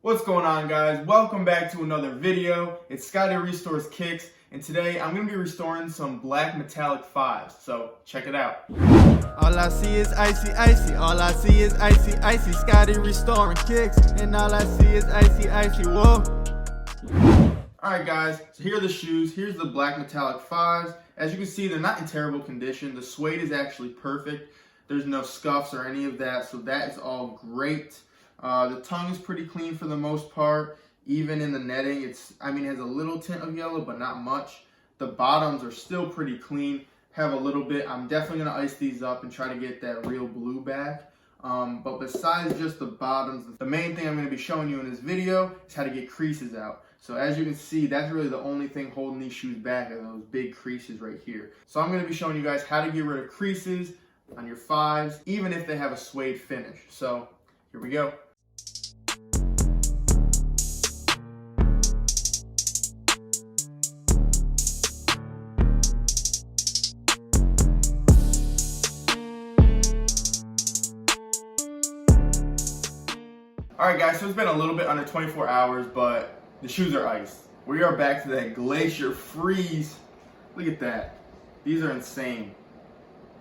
What's going on, guys? Welcome back to another video. It's Scotty Restores Kicks, and today I'm going to be restoring some black metallic 5s, so check it out. All I see is icy, icy. All I see is icy, icy. Scotty restoring kicks, and all I see is icy, icy. Whoa. Alright guys, so here are the shoes. Here's the black metallic 5s. As you can see, they're not in terrible condition. The suede is actually perfect. There's no scuffs or any of that, so that is all great. The tongue is pretty clean for the most part. Even in the netting, it has a little tint of yellow, but not much. The bottoms are still pretty clean, have a little bit. I'm definitely gonna ice these up and try to get that real blue back. But besides just the bottoms, the main thing I'm gonna be showing you in this video is how to get creases out. So as you can see, that's really the only thing holding these shoes back are those big creases right here. So I'm gonna be showing you guys how to get rid of creases on your 5s, even if they have a suede finish. So here we go. Alright guys, so it's been a little bit under 24 hours, but the shoes are iced. We are back to that glacier freeze. Look at that. These are insane.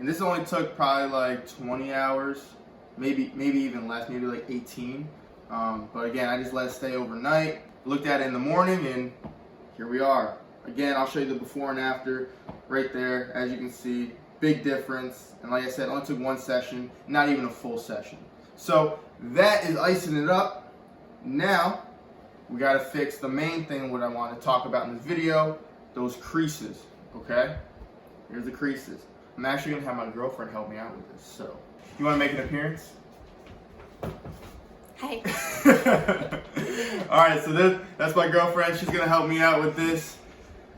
And this only took probably like 20 hours, maybe even less, maybe like 18. But again, I just let it stay overnight. Looked at it in the morning and here we are. Again, I'll show you the before and after right there. As you can see, big difference. And like I said, it only took one session, not even a full session. So that is icing it up. Now we gotta fix the main thing, what I want to talk about in this video, those creases, okay? Here's the creases. I'm actually gonna have my girlfriend help me out with this, so. You wanna make an appearance? Hey. Alright, so that's my girlfriend. She's gonna help me out with this.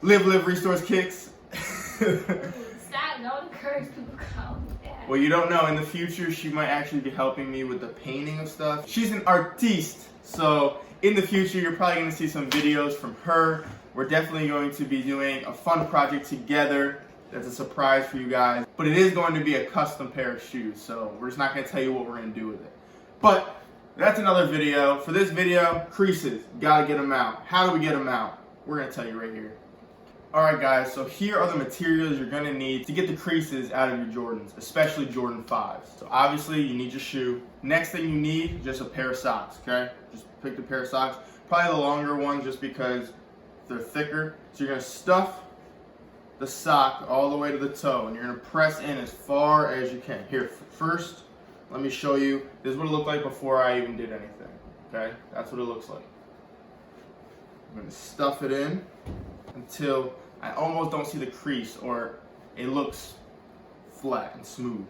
Live Restores Kicks. Stop, don't encourage people to call me that. Well, you don't know. In the future, she might actually be helping me with the painting of stuff. She's an artiste, so in the future, you're probably going to see some videos from her. We're definitely going to be doing a fun project together. That's a surprise for you guys. But it is going to be a custom pair of shoes, so we're just not going to tell you what we're going to do with it. But that's another video. For this video, creases. Got to get them out. How do we get them out? We're going to tell you right here. Alright guys, so here are the materials you're going to need to get the creases out of your Jordans, especially Jordan 5s. So obviously you need your shoe. Next thing you need, just a pair of socks, okay? Just pick the pair of socks. Probably the longer ones just because they're thicker. So you're going to stuff the sock all the way to the toe and you're going to press in as far as you can. Here, first, let me show you. This is what it looked like before I even did anything, okay? That's what it looks like. I'm going to stuff it in until I almost don't see the crease or it looks flat and smooth.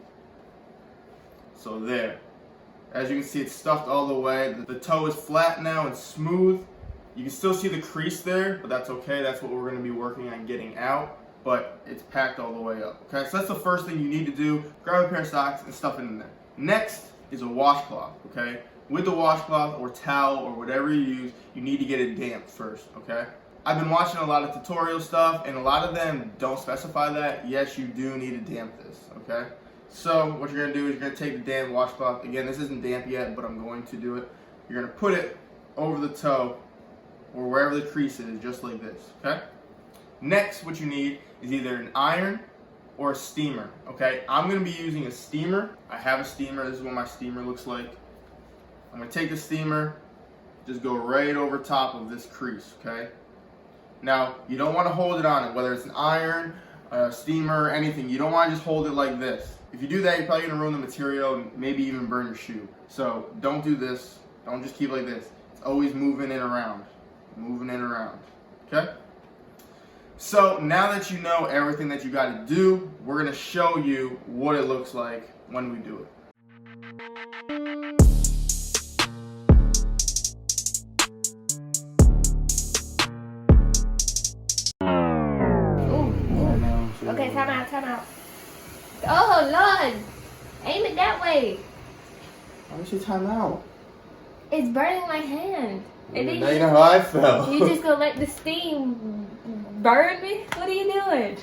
So there. As you can see, it's stuffed all the way. The toe is flat now and smooth. You can still see the crease there, but that's okay. That's what we're going to be working on getting out. But it's packed all the way up. Okay, so that's the first thing you need to do. Grab a pair of socks and stuff it in there. Next is a washcloth, okay? With the washcloth or towel or whatever you use, you need to get it damp first, okay? I've been watching a lot of tutorial stuff, and a lot of them don't specify that. Yes, you do need to damp this, okay? So what you're gonna do is you're gonna take the damp washcloth. Again, this isn't damp yet, but I'm going to do it. You're gonna put it over the toe or wherever the crease is, just like this, okay? Next, what you need is either an iron or a steamer, okay? I'm gonna be using a steamer. I have a steamer. This is what my steamer looks like. I'm gonna take the steamer, just go right over top of this crease, okay? Now, you don't want to hold it on it, whether it's an iron, a steamer, anything. You don't want to just hold it like this. If you do that, you're probably going to ruin the material and maybe even burn your shoe. So don't do this. Don't just keep it like this. It's always moving it around. Moving it around. Okay? So now that you know everything that you got to do, we're going to show you what it looks like when we do it. Okay, time out. Oh, Lord. Aim it that way. Why did you time out? It's burning my hand. And then Now you know how I felt. you just gonna let the steam burn me? What are you doing?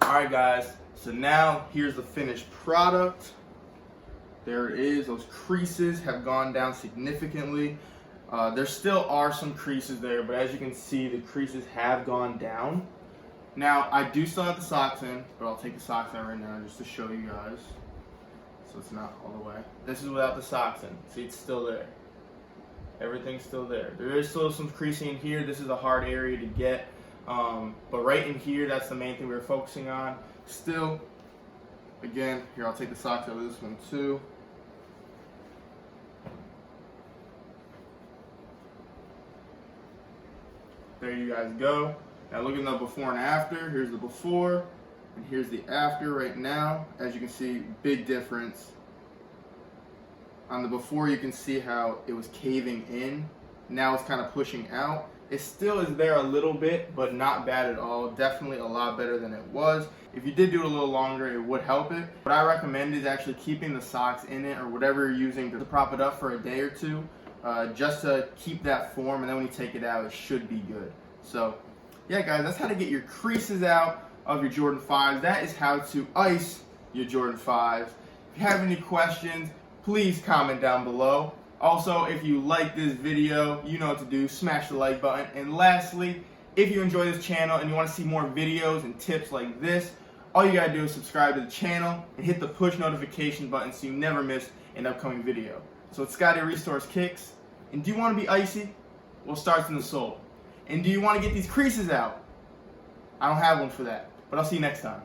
Alright guys, so now here's the finished product. There it is. Those creases have gone down significantly. There still are some creases there, but as you can see, the creases have gone down. Now, I do still have the socks in, but I'll take the socks out right now just to show you guys. So it's not all the way. This is without the socks in. See, it's still there. Everything's still there. There is still some creasing in here. This is a hard area to get. But right in here, that's the main thing we're focusing on. Still, again, here, I'll take the socks out of this one too. There you guys go. Now look at the before and after. Here's the before, and here's the after right now. As you can see, big difference. On the before, you can see how it was caving in. Now it's kind of pushing out. It still is there a little bit, but not bad at all. Definitely a lot better than it was. If you did do it a little longer, it would help it. What I recommend is actually keeping the socks in it, or whatever you're using to prop it up for a day or two, just to keep that form, and then when you take it out, it should be good. So, yeah guys, that's how to get your creases out of your Jordan 5s. That is how to ice your Jordan 5s. If you have any questions, please comment down below. Also, if you like this video, you know what to do. Smash the like button. And lastly, if you enjoy this channel and you want to see more videos and tips like this, all you gotta do is subscribe to the channel and hit the push notification button so you never miss an upcoming video. So it's Scotty Restores Kicks. And do you want to be icy? Well, it starts in the sole. And do you want to get these creases out? I don't have one for that, but I'll see you next time.